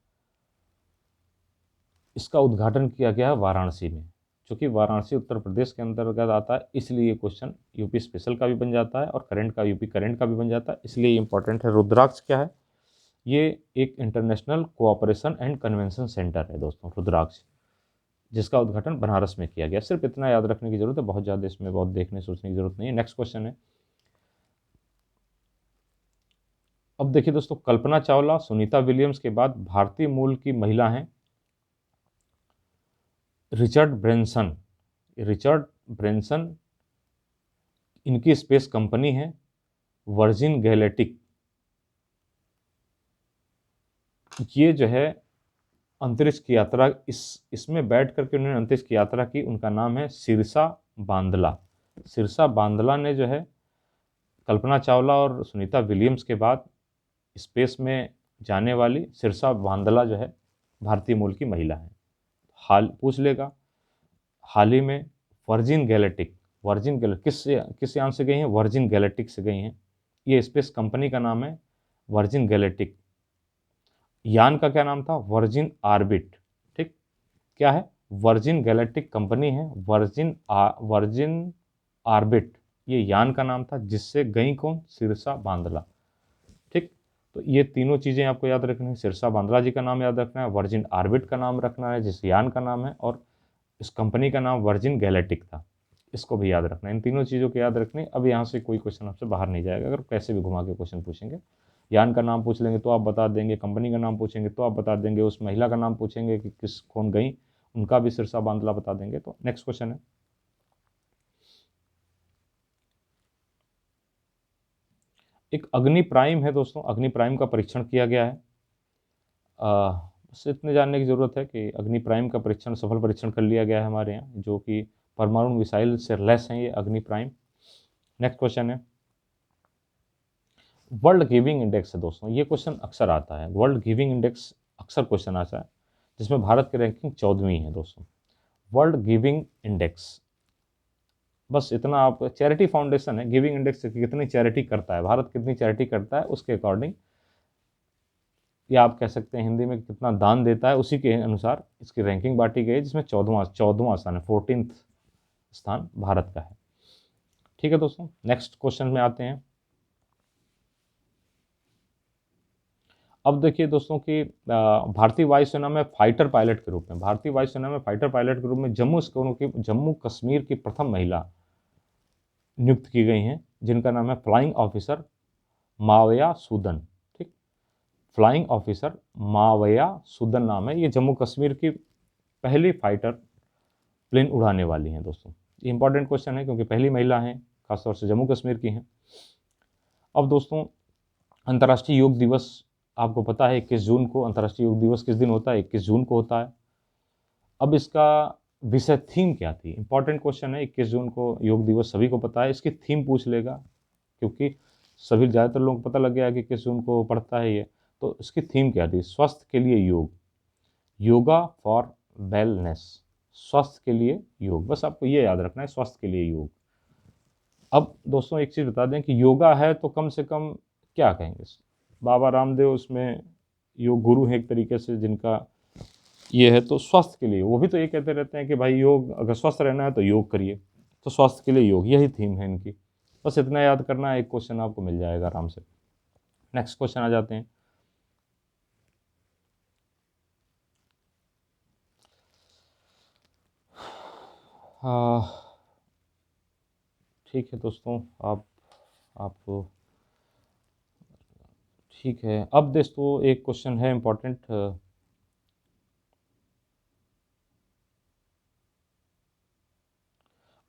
इसका उद्घाटन किया गया है वाराणसी में। चूँकि वाराणसी उत्तर प्रदेश के अंतर्गत आता है, इसलिए ये क्वेश्चन यूपी स्पेशल का भी बन जाता है और करंट का यूपी करंट का भी बन जाता है, इसलिए ये इंपॉर्टेंट है। रुद्राक्ष क्या है? ये एक international cooperation and convention centre है दोस्तों, रुद्राक्ष, जिसका उद्घाटन बनारस में किया गया। सिर्फ इतना याद रखने की जरूरत है, बहुत ज़्यादा इसमें बहुत देखने सोचने की जरूरत नहीं है। नेक्स्ट क्वेश्चन है। अब देखिए दोस्तों, कल्पना चावला, सुनीता विलियम्स के बाद भारतीय मूल की महिला हैं रिचर्ड ब्रेंसन। रिचर्ड ब्रेंसन, इनकी स्पेस कंपनी है वर्जिन गैलेक्टिक। ये जो है अंतरिक्ष की यात्रा, इसमें बैठ करके उन्होंने अंतरिक्ष की यात्रा की। उनका नाम है सिरसा बांदला। सिरसा बांदला ने जो है कल्पना चावला और सुनीता विलियम्स के बाद स्पेस में जाने वाली सिरसा बांदला जो है भारतीय मूल की महिला है। हाल पूछ लेगा, हाल ही में वर्जिन गैलेक्टिक, वर्जिन गैलेक्टिक किस यान से गई हैं? वर्जिन गैलेक्टिक से गई हैं। ये स्पेस कंपनी का नाम है वर्जिन गैलेक्टिक। यान का क्या नाम था? Virgin orbit. ठीक, क्या है? वर्जिन गैलेक्टिक कंपनी है, वर्जिन आर्बिट ये यान का नाम था, जिससे गई कौन? सिरसा बांदला। ठीक, तो ये तीनों चीज़ें आपको याद रखनी है। सिरसा बांदला जी का नाम याद रखना है, वर्जिन आर्बिट का नाम रखना है जिस यान का नाम है, और इस कंपनी का नाम वर्जिन गैलेक्टिक था। इसको भी याद रखना, इन तीनों चीज़ों को याद रखनी। अब यहाँ से कोई क्वेश्चन आपसे बाहर नहीं जाएगा अगर कैसे भी घुमा के क्वेश्चन पूछेंगे। यान का नाम पूछ लेंगे तो आप बता देंगे, कंपनी का नाम पूछेंगे तो आप बता देंगे, उस महिला का नाम पूछेंगे कि किस कौन गई, उनका भी सिरसा बांधला बता देंगे। तो नेक्स्ट क्वेश्चन है, एक अग्नि प्राइम है दोस्तों, अग्नि प्राइम का परीक्षण किया गया है। बस इतने जानने की ज़रूरत है कि अग्नि प्राइम का परीक्षण, सफल परीक्षण कर लिया गया है हमारे यहाँ, जो कि परमाणु मिसाइल से लैस हैं ये अग्नि प्राइम। नेक्स्ट क्वेश्चन है, वर्ल्ड गिविंग इंडेक्स है दोस्तों, ये क्वेश्चन अक्सर आता है, वर्ल्ड गिविंग इंडेक्स अक्सर क्वेश्चन आता है, जिसमें भारत की रैंकिंग 14वीं है दोस्तों। वर्ल्ड गिविंग इंडेक्स, बस इतना आप, चैरिटी फाउंडेशन है, गिविंग इंडेक्स कितनी चैरिटी करता है, भारत कितनी चैरिटी करता है उसके अकॉर्डिंग, या आप कह सकते हैं हिंदी में कितना दान देता है, उसी के अनुसार इसकी रैंकिंग बांटी गई है, जिसमें 14वां स्थान है, 14th स्थान भारत का है। ठीक है दोस्तों, नेक्स्ट क्वेश्चन में आते हैं। अब देखिए दोस्तों कि भारतीय वायुसेना में फाइटर पायलट के रूप में, भारतीय वायुसेना में फाइटर पायलट के रूप में जम्मू कश्मीर की प्रथम महिला नियुक्त की गई हैं, जिनका नाम है फ्लाइंग ऑफिसर मावया सूदन। ठीक, फ्लाइंग ऑफिसर मावया सूदन नाम है, ये जम्मू कश्मीर की पहली फाइटर प्लेन उड़ाने वाली हैं दोस्तों। ये इंपॉर्टेंट क्वेश्चन है क्योंकि पहली महिला हैं, खासतौर से जम्मू कश्मीर की हैं। अब दोस्तों, अंतर्राष्ट्रीय योग दिवस आपको पता है 21 जून को, अंतर्राष्ट्रीय योग दिवस किस दिन होता है, 21 जून को होता है। अब इसका विषय थीम क्या थी, इंपॉर्टेंट क्वेश्चन है, 21 जून को योग दिवस सभी को पता है, इसकी थीम पूछ लेगा क्योंकि सभी ज़्यादातर लोगों को पता लग गया कि 21 जून को पड़ता है ये। तो इसकी थीम क्या थी, स्वास्थ्य के लिए योग, योगा फॉर वेलनेस, स्वास्थ्य के लिए योग, बस आपको ये याद रखना है, स्वास्थ्य के लिए योग। अब दोस्तों एक चीज़ बता दें कि योगा है तो कम से कम क्या कहेंगे, बाबा रामदेव उसमें योग गुरु हैं एक तरीके से, जिनका ये है, तो स्वास्थ्य के लिए वो भी तो ये कहते रहते हैं कि भाई योग, अगर स्वस्थ रहना है तो योग करिए, तो स्वास्थ्य के लिए योग, यही थीम है इनकी। बस इतना याद करना है, एक क्वेश्चन आपको मिल जाएगा आराम से। नेक्स्ट क्वेश्चन आ जाते हैं। ठीक है दोस्तों, आपको ठीक है। अब दोस्तों एक क्वेश्चन है इम्पोर्टेंट,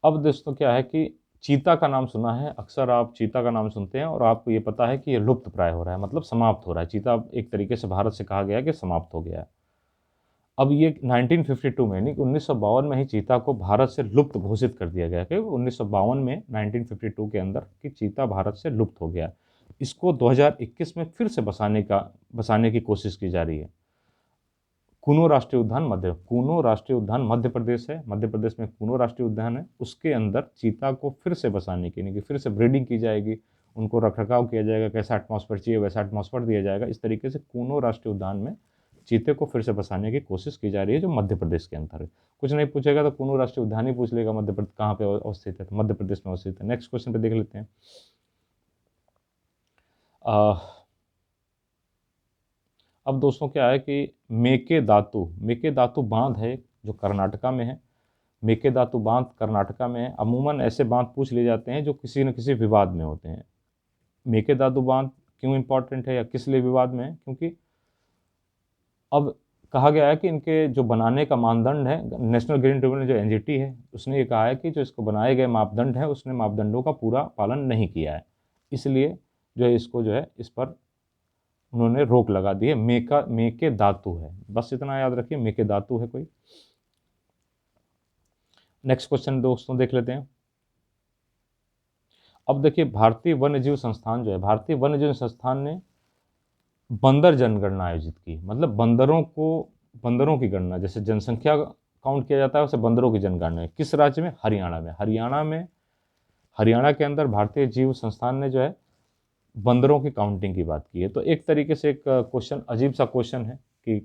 अब दोस्तों क्या है कि चीता का नाम सुना है, अक्सर आप चीता का नाम सुनते हैं और आपको ये पता है कि ये लुप्त प्राय हो रहा है, मतलब समाप्त हो रहा है। चीता एक तरीके से भारत से कहा गया है कि समाप्त हो गया है। अब ये 1952 में, यानी 1952 में ही चीता को भारत से लुप्त घोषित कर दिया गया कि 1952 में, 1952 के अंदर, कि चीता भारत से लुप्त हो गया। इसको 2021 में फिर से बसाने की कोशिश की जा रही है। कूनो राष्ट्रीय उद्यान मध्य प्रदेश है, मध्य प्रदेश में कूनो राष्ट्रीय उद्यान है, उसके अंदर चीता को फिर से बसाने की, यानी कि फिर से ब्रीडिंग की जाएगी, उनको रखरखाव किया जाएगा, कैसा एटमॉस्फेयर चाहिए वैसा एटमॉस्फेयर दिया जाएगा। इस तरीके से कूनो राष्ट्रीय उद्यान में चीते को फिर से बसाने की कोशिश की जा रही है, जो मध्य प्रदेश के अंदर है। कुछ नहीं पूछेगा तो कूनो राष्ट्रीय उद्यान ही पूछ लेगा, मध्य प्रदेश कहाँ पे अवस्थित है, तो मध्य प्रदेश में अवस्थित है। नेक्स्ट क्वेश्चन पे देख लेते हैं। अब दोस्तों क्या है कि मेकेदातु बांध है जो कर्नाटका में है, मेकेदातु बांध कर्नाटका में है। अमूमन ऐसे बांध पूछ लिए जाते हैं जो किसी न किसी विवाद में होते हैं। मेकेदातु बांध क्यों इंपॉर्टेंट है या किस लिए विवाद में है, क्योंकि अब कहा गया है कि इनके जो बनाने का मानदंड है, नेशनल ग्रीन ट्रिब्यूनल जो एनजीटी है, उसने ये कहा है कि जो इसको बनाए गए मापदंड है, उसने मापदंडों का पूरा पालन नहीं किया है, इसलिए जो है इसको जो है इस पर उन्होंने रोक लगा दी है। मेकेदातु है, बस इतना याद रखिए, मेकेदातु है कोई। नेक्स्ट क्वेश्चन दोस्तों देख लेते हैं। अब देखिए, भारतीय वन्यजीव संस्थान जो है, भारतीय वन्यजीव संस्थान ने बंदर जनगणना आयोजित की, मतलब बंदरों की गणना, जैसे जनसंख्या काउंट किया जाता है वैसे बंदरों की जनगणना है। किस राज्य में, हरियाणा के अंदर भारतीय जीव संस्थान ने जो है बंदरों की काउंटिंग की बात की है। तो एक तरीके से एक क्वेश्चन, अजीब सा क्वेश्चन है कि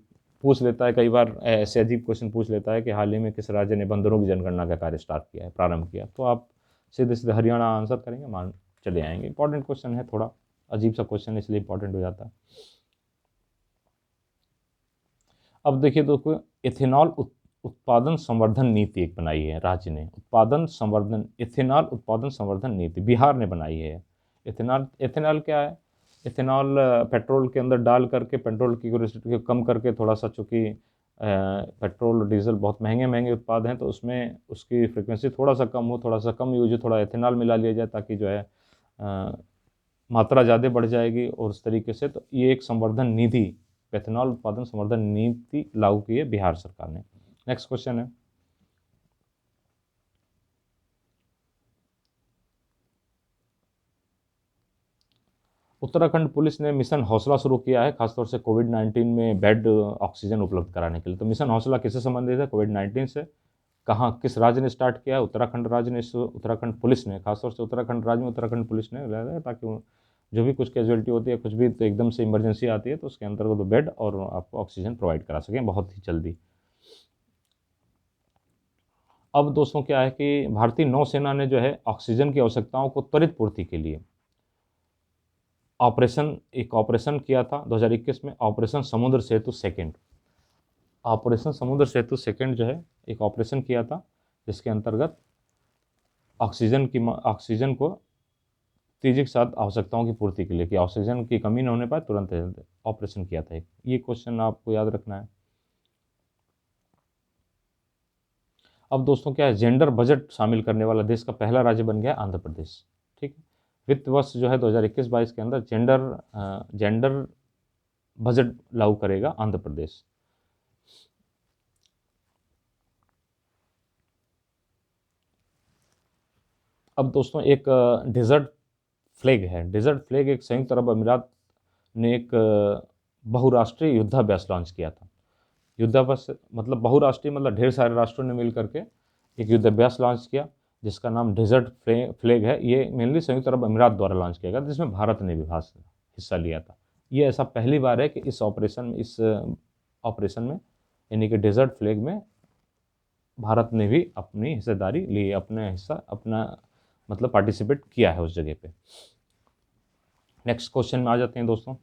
पूछ लेता है, कई बार ऐसे अजीब क्वेश्चन पूछ लेता है कि हाल ही में किस राज्य ने बंदरों की जनगणना का कार्य स्टार्ट किया है, प्रारंभ किया, तो आप सीधे सीधे हरियाणा आंसर करेंगे, मान चले आएंगे। इंपॉर्टेंट क्वेश्चन है, थोड़ा अजीब सा क्वेश्चन है इसलिए इंपॉर्टेंट हो जाता है। अब देखिए दोस्तों, उत्पादन संवर्धन नीति एक बनाई है राज्य ने, उत्पादन संवर्धन, इथेनॉल उत्पादन संवर्धन नीति बिहार ने बनाई है। इथेनॉल, इथेनॉल क्या है? इथेनॉल पेट्रोल के अंदर डाल करके पेट्रोल की क्यूरियोसिटी को कम करके, थोड़ा सा चूँकि पेट्रोल और डीजल बहुत महंगे महंगे उत्पाद हैं, तो उसमें उसकी फ्रिक्वेंसी थोड़ा सा कम हो, थोड़ा सा कम यूज हो, थोड़ा इथेनॉल मिला लिया जाए, ताकि जो है मात्रा ज़्यादा बढ़ जाएगी। और उस तरीके से तो ये एक संवर्धन निधि, इथेनॉल उत्पादन संवर्धन नीति लागू की है बिहार सरकार ने। नेक्स्ट क्वेश्चन है, उत्तराखंड पुलिस ने मिशन हौसला शुरू किया है, खासतौर से कोविड-19 में बेड ऑक्सीजन उपलब्ध कराने के लिए। तो मिशन हौसला किससे संबंधित है? कोविड-19 से। कहाँ, किस राज्य ने स्टार्ट किया है? उत्तराखंड राज्य ने, उत्तराखंड पुलिस ने, खासतौर से उत्तराखंड राज्य में उत्तराखंड पुलिस ने लगाया है, ताकि जो भी कुछ कैजुअलिटी होती है, कुछ भी तो एकदम से इमरजेंसी आती है, तो उसके अंतर्गत वो बेड और आपको ऑक्सीजन प्रोवाइड करा सकें बहुत ही जल्दी। अब दोस्तों क्या है कि भारतीय नौसेना ने जो है ऑक्सीजन की आवश्यकताओं को त्वरित पूर्ति के लिए एक ऑपरेशन किया था 2021 में, ऑपरेशन समुद्र सेतु सेकंड। ऑपरेशन समुद्र सेतु सेकंड जो है एक ऑपरेशन किया था, जिसके अंतर्गत ऑक्सीजन को तेजी के साथ आवश्यकताओं की पूर्ति के लिए, कि ऑक्सीजन की कमी न होने पाए, तुरंत ऑपरेशन किया था। ये क्वेश्चन आपको याद रखना है। अब दोस्तों क्या है, जेंडर बजट शामिल करने वाला देश का पहला राज्य बन गया आंध्र प्रदेश। ठीक है, वित्त वर्ष जो है 2021-22 के अंदर जेंडर बजट लागू करेगा आंध्र प्रदेश। अब दोस्तों एक डेजर्ट फ्लैग है। डेजर्ट फ्लैग एक संयुक्त अरब अमीरात ने एक बहुराष्ट्रीय युद्धाभ्यास लॉन्च किया था। युद्धाभ्यास मतलब बहुराष्ट्रीय, मतलब ढेर सारे राष्ट्रों ने मिल करके एक युद्धाभ्यास लॉन्च किया, जिसका नाम डेजर्ट फ्लैग है। ये मेनली संयुक्त अरब अमीरात द्वारा लॉन्च किया गया, जिसमें भारत ने भी हिस्सा लिया था। ये ऐसा पहली बार है कि इस ऑपरेशन में यानी कि डेजर्ट फ्लैग में भारत ने भी अपनी हिस्सेदारी ली, अपना मतलब पार्टिसिपेट किया है उस जगह पे। नेक्स्ट क्वेश्चन में आ जाते हैं दोस्तों।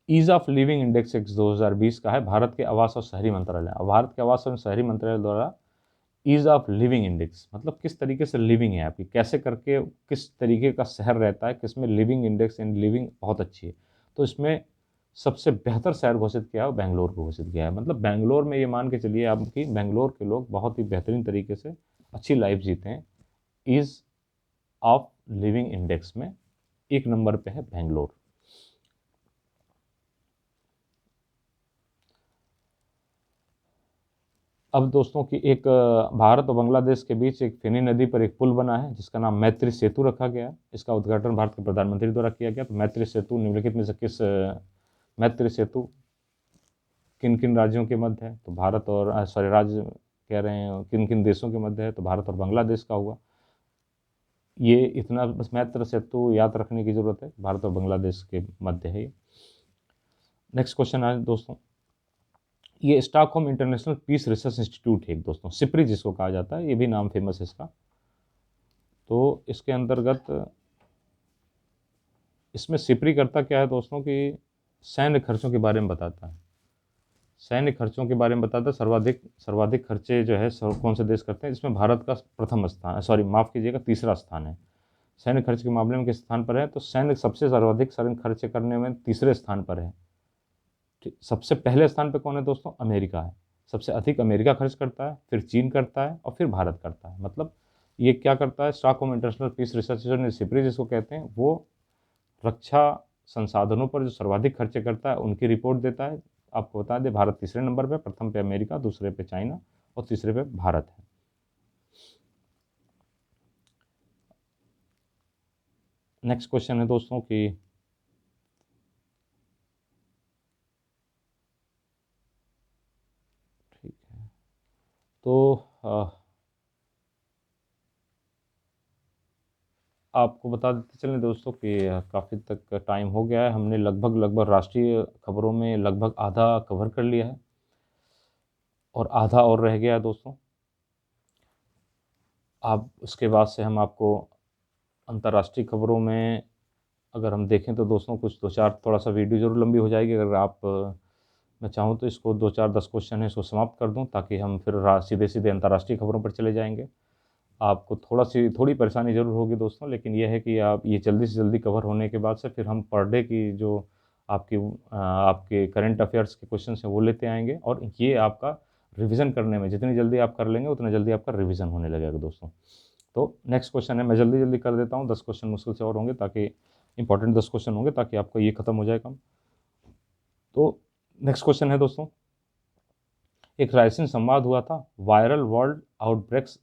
ईज ऑफ लिविंग इंडेक्स 2020 का है भारत के आवास और शहरी मंत्रालय। भारत के आवास और शहरी मंत्रालय द्वारा ईज ऑफ लिविंग इंडेक्स मतलब किस तरीके से लिविंग है आपकी, कैसे करके किस तरीके का शहर रहता है, किसमें लिविंग इंडेक्स एंड लिविंग बहुत अच्छी है। तो इसमें सबसे बेहतर शहर घोषित किया है बेंगलोर को घोषित किया है। मतलब बेंगलोर में ये मान के चलिए आप कि बेंगलोर के लोग बहुत ही बेहतरीन तरीके से अच्छी लाइफ जीते हैं। ईज ऑफ लिविंग इंडेक्स में 1 नंबर पे है बेंगलोर। अब दोस्तों की एक भारत और बांग्लादेश के बीच एक फेनी नदी पर एक पुल बना है, जिसका नाम मैत्री सेतु रखा गया है। इसका उद्घाटन भारत के प्रधानमंत्री द्वारा किया गया। तो मैत्री सेतु निम्नलिखित में से मैत्री सेतु किन किन राज्यों के मध्य है? तो भारत और राज्य कह रहे हैं किन किन देशों के मध्य है? तो भारत और बांग्लादेश का हुआ। ये इतना बस मैत्री सेतु याद रखने की जरूरत है, भारत और बांग्लादेश के मध्य है ये। नेक्स्ट क्वेश्चन है दोस्तों, ये Stockholm International Peace Research Institute है दोस्तों, सिप्री जिसको कहा जाता है, ये भी नाम फेमस है इसका। तो इसके अंतर्गत इसमें सिप्री करता क्या है दोस्तों कि सैन्य खर्चों के बारे में बताता है। सैन्य खर्चों के बारे में बताता है, सर्वाधिक खर्चे जो है कौन से देश करते हैं। इसमें भारत का प्रथम स्थान, सॉरी माफ़ कीजिएगा, तीसरा स्थान है। सैन्य खर्च के मामले में किस स्थान पर है? तो सबसे सर्वाधिक सैन्य खर्च करने में तीसरे स्थान पर है। सबसे पहले स्थान पर कौन है दोस्तों? अमेरिका है। सबसे अधिक अमेरिका खर्च करता है, फिर चीन करता है और फिर भारत करता है। मतलब ये क्या करता है, Stockholm International Peace Research SIPRI जिसको कहते हैं, वो रक्षा संसाधनों पर जो सर्वाधिक खर्चे करता है उनकी रिपोर्ट देता है। आपको बता दें, भारत तीसरे नंबर पे, प्रथम पे अमेरिका, दूसरे पे चाइना और तीसरे पे भारत है। नेक्स्ट क्वेश्चन है दोस्तों कि ठीक है, तो आपको बता देते चलें दोस्तों कि काफ़ी तक टाइम हो गया है। हमने लगभग राष्ट्रीय खबरों में लगभग आधा कवर कर लिया है और आधा और रह गया है दोस्तों। आप उसके बाद से हम आपको अंतर्राष्ट्रीय खबरों में अगर हम देखें तो दोस्तों कुछ 2-4 थोड़ा सा वीडियो ज़रूर लंबी हो जाएगी। अगर आप मैं चाहूँ तो इसको 2-4-10 क्वेश्चन है इसको समाप्त कर दूँ, ताकि हम फिर सीधे सीधे अंतर्राष्ट्रीय खबरों पर चले जाएंगे। आपको थोड़ी परेशानी ज़रूर होगी दोस्तों, लेकिन यह है कि आप ये जल्दी से जल्दी कवर होने के बाद से फिर हम पर डे की जो आपके करंट अफेयर्स के क्वेश्चन हैं वो लेते आएंगे, और ये आपका रिवीजन करने में जितनी जल्दी आप कर लेंगे उतना जल्दी आपका रिवीजन होने लगेगा दोस्तों। तो नेक्स्ट क्वेश्चन है, मैं जल्दी जल्दी कर देता हूँ, 10 क्वेश्चन मुश्किल से और होंगे, ताकि इंपॉर्टेंट 10 क्वेश्चन होंगे, ताकि आपका ये खत्म हो जाए काम। तो नेक्स्ट क्वेश्चन है दोस्तों, एक रायसीन संवाद हुआ था, viral world outbreaks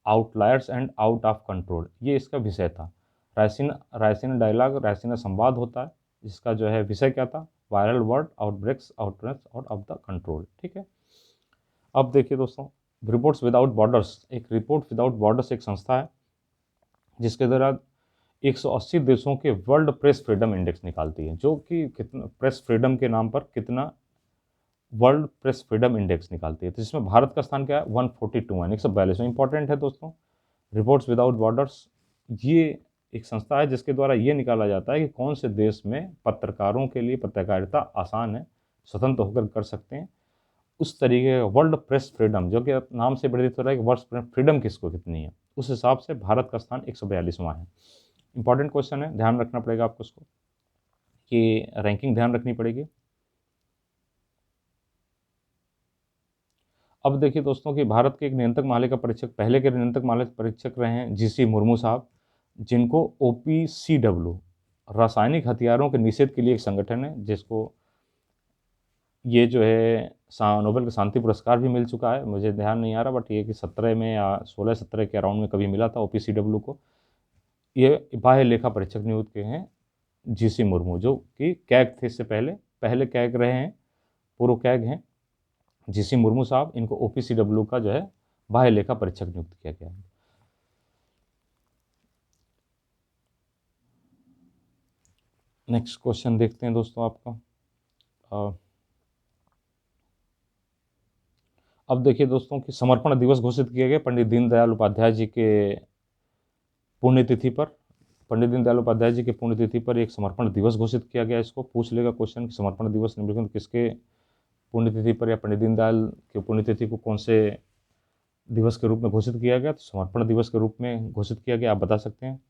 outliers and out of control, ये इसका विषय था। रायसीन डायलॉग, रायसीन संवाद होता है, जिसका जो है विषय क्या था, viral world outbreaks outbreaks out of the control. ठीक है, अब देखिए दोस्तों, रिपोर्ट्स विदाउट बॉर्डर्स, एक रिपोर्ट विदाउट बॉर्डर्स एक संस्था है जिसके द्वारा 180 देशों के वर्ल्ड प्रेस फ्रीडम इंडेक्स निकालती है, जो कि कितना प्रेस फ्रीडम के नाम पर कितना वर्ल्ड प्रेस फ्रीडम इंडेक्स निकालती है। तो जिसमें भारत का स्थान क्या है, 142 है, 142 इंपॉर्टेंट है दोस्तों। रिपोर्ट्स विदाउट बॉर्डर्स ये एक संस्था है जिसके द्वारा ये निकाला जाता है कि कौन से देश में पत्रकारों के लिए पत्रकारिता आसान है, स्वतंत्र होकर कर सकते हैं। उस तरीके का वर्ल्ड प्रेस फ्रीडम, जो कि नाम से प्रतीत हो रहा है कि वर्ल्ड प्रेस फ्रीडम किसको कितनी है, उस हिसाब से भारत का स्थान 142वां है। इंपॉर्टेंट क्वेश्चन है, ध्यान रखना पड़ेगा आपको इसको, कि रैंकिंग ध्यान रखनी पड़ेगी। अब देखिए दोस्तों कि भारत के एक नियंत्रक महालेखा परीक्षक, पहले के नियंत्रक महालेखा परीक्षक रहे हैं जीसी मुर्मू साहब, जिनको OPCW रासायनिक हथियारों के निषेध के लिए एक संगठन है, जिसको ये जो है नोबेल का शांति पुरस्कार भी मिल चुका है, मुझे ध्यान नहीं आ रहा, बट ये कि 17 में या 16-17 के अराउंड में कभी मिला था OPCW को। ये बाह्य लेखा परीक्षक नियुक्त के हैं जीसी मुर्मू, जो कि कैग थे इससे पहले, कैग रहे हैं, पूर्व कैग हैं जीसी मुर्मू साहब। इनको OPCW का जो है बाह्य लेखा परीक्षक नियुक्त किया गया है। नेक्स्ट क्वेश्चन देखते हैं दोस्तों आपका। अब देखिए दोस्तों कि समर्पण दिवस घोषित किया गया पंडित दीनदयाल उपाध्याय जी के पुण्यतिथि पर। पंडित दीनदयाल उपाध्याय जी के पुण्यतिथि पर एक समर्पण दिवस घोषित किया गया। इसको पूछ लेगा क्वेश्चन कि समर्पण दिवस निम्नलिखित किसके पुण्यतिथि पर या पंडित दीनदयाल के पुण्यतिथि को कौन से दिवस के रूप में घोषित किया गया, तो समर्पण दिवस के रूप में घोषित किया गया, आप बता सकते हैं।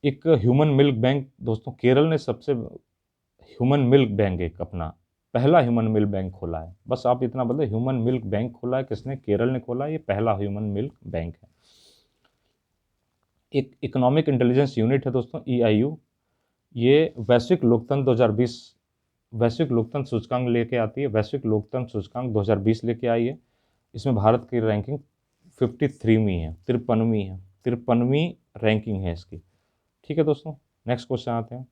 एक ह्यूमन मिल्क बैंक दोस्तों, केरल ने सबसे ह्यूमन मिल्क बैंक एक अपना पहला ह्यूमन मिल्क बैंक खोला है। बस आप इतना बता, ह्यूमन मिल्क बैंक खोला है किसने, केरल ने खोला है, ये पहला ह्यूमन मिल्क बैंक है। एक इकोनॉमिक इंटेलिजेंस यूनिट है दोस्तों, EIU, ये वैश्विक लोकतंत्र 2020 वैश्विक लोकतंत्र सूचकांक लेके आती है, वैश्विक लोकतंत्र सूचकांक 2020 लेके आई है। इसमें भारत की रैंकिंग 53वीं है, 53वीं रैंकिंग है इसकी। ठीक है दोस्तों, नेक्स्ट क्वेश्चन आते हैं।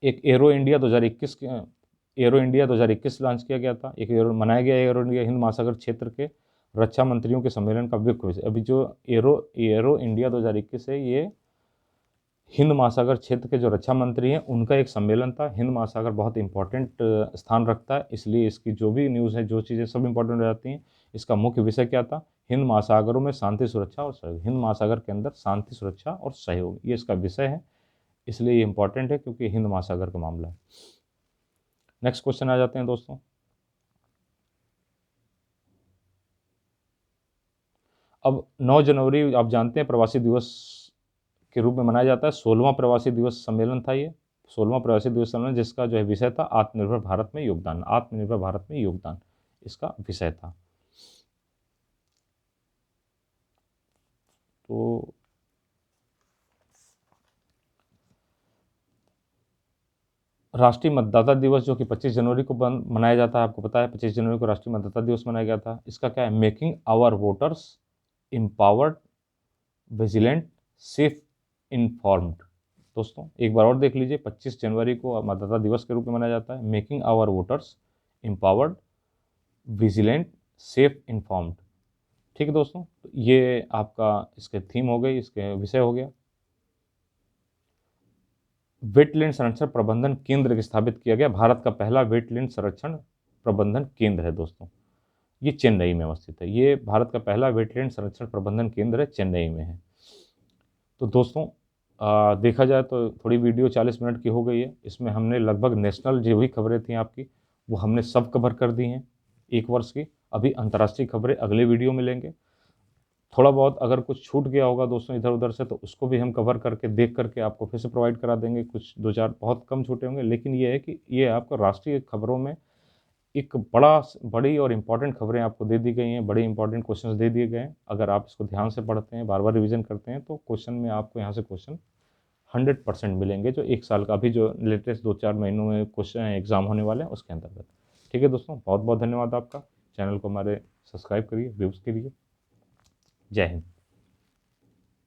एक एरो इंडिया 2021 लॉन्च किया गया था, मनाया गया एरो इंडिया हिंद महासागर क्षेत्र के रक्षा मंत्रियों के सम्मेलन का विषय। अभी जो एरो इंडिया 2021 है, ये हिंद महासागर क्षेत्र के जो रक्षा मंत्री हैं उनका एक सम्मेलन था। हिंद महासागर बहुत इंपॉर्टेंट स्थान रखता है, इसलिए इसकी जो भी न्यूज़ है, जो चीज़ें सब इंपॉर्टेंट हो जाती हैं। इसका मुख्य विषय क्या था, हिंद महासागरों में शांति सुरक्षा और सहयोग, हिंद महासागर के अंदर शांति सुरक्षा और सहयोग, ये इसका विषय है, इसलिए ये इंपॉर्टेंट है क्योंकि हिंद महासागर का मामला है। नेक्स्ट क्वेश्चन आ जाते हैं दोस्तों। अब 9 जनवरी आप जानते हैं प्रवासी दिवस के रूप में मनाया जाता है। 16वां प्रवासी दिवस सम्मेलन था ये, 16वां प्रवासी दिवस सम्मेलन, जिसका जो है विषय था आत्मनिर्भर भारत में योगदान, आत्मनिर्भर भारत में योगदान इसका विषय था। तो राष्ट्रीय मतदाता दिवस जो कि 25 जनवरी को मनाया जाता है, आपको पता है 25 जनवरी को राष्ट्रीय मतदाता दिवस मनाया गया था। इसका क्या है, making our voters empowered, vigilant, safe, informed. दोस्तों एक बार और देख लीजिए, 25 जनवरी को मतदाता दिवस के रूप में मनाया जाता है, making our voters empowered, vigilant, safe, informed. ठीक है दोस्तों, तो ये आपका इसके थीम हो गई, इसके विषय हो गया। वेटलैंड संरक्षण प्रबंधन केंद्र स्थापित किया गया, भारत का पहला वेटलैंड संरक्षण प्रबंधन केंद्र है दोस्तों, ये चेन्नई में अवस्थित है। ये भारत का पहला वेटलैंड संरक्षण प्रबंधन केंद्र है, चेन्नई में है। तो दोस्तों देखा जाए तो थोड़ी वीडियो 40 मिनट की हो गई है। इसमें हमने लगभग नेशनल जो भी खबरें थी आपकी, वो हमने सब कवर कर दी हैं 1 वर्ष की। अभी अंतर्राष्ट्रीय खबरें अगले वीडियो में लेंगे। थोड़ा बहुत अगर कुछ छूट गया होगा दोस्तों इधर-उधर से, तो उसको भी हम कवर करके, देख करके आपको फिर से प्रोवाइड करा देंगे। कुछ 2-4 बहुत कम छूटे होंगे, लेकिन ये है कि ये आपको राष्ट्रीय खबरों में एक बड़ी और इम्पोर्टेंट खबरें आपको दे दी गई हैं, बड़े इम्पोर्टेंट क्वेश्चंस दे दिए गए हैं। अगर आप इसको ध्यान से पढ़ते हैं, बार-बार रिवीजन करते हैं, तो क्वेश्चन में आपको यहाँ से क्वेश्चन 100% मिलेंगे, जो 1 साल का अभी जो लेटेस्ट 2-4 महीनों में क्वेश्चन एग्ज़ाम होने वाले हैं, उसके अंतर्गत। ठीक है दोस्तों, बहुत-बहुत धन्यवाद आपका। चैनल को हमारे सब्सक्राइब करिए व्यूज़ के लिए। जय हिंद।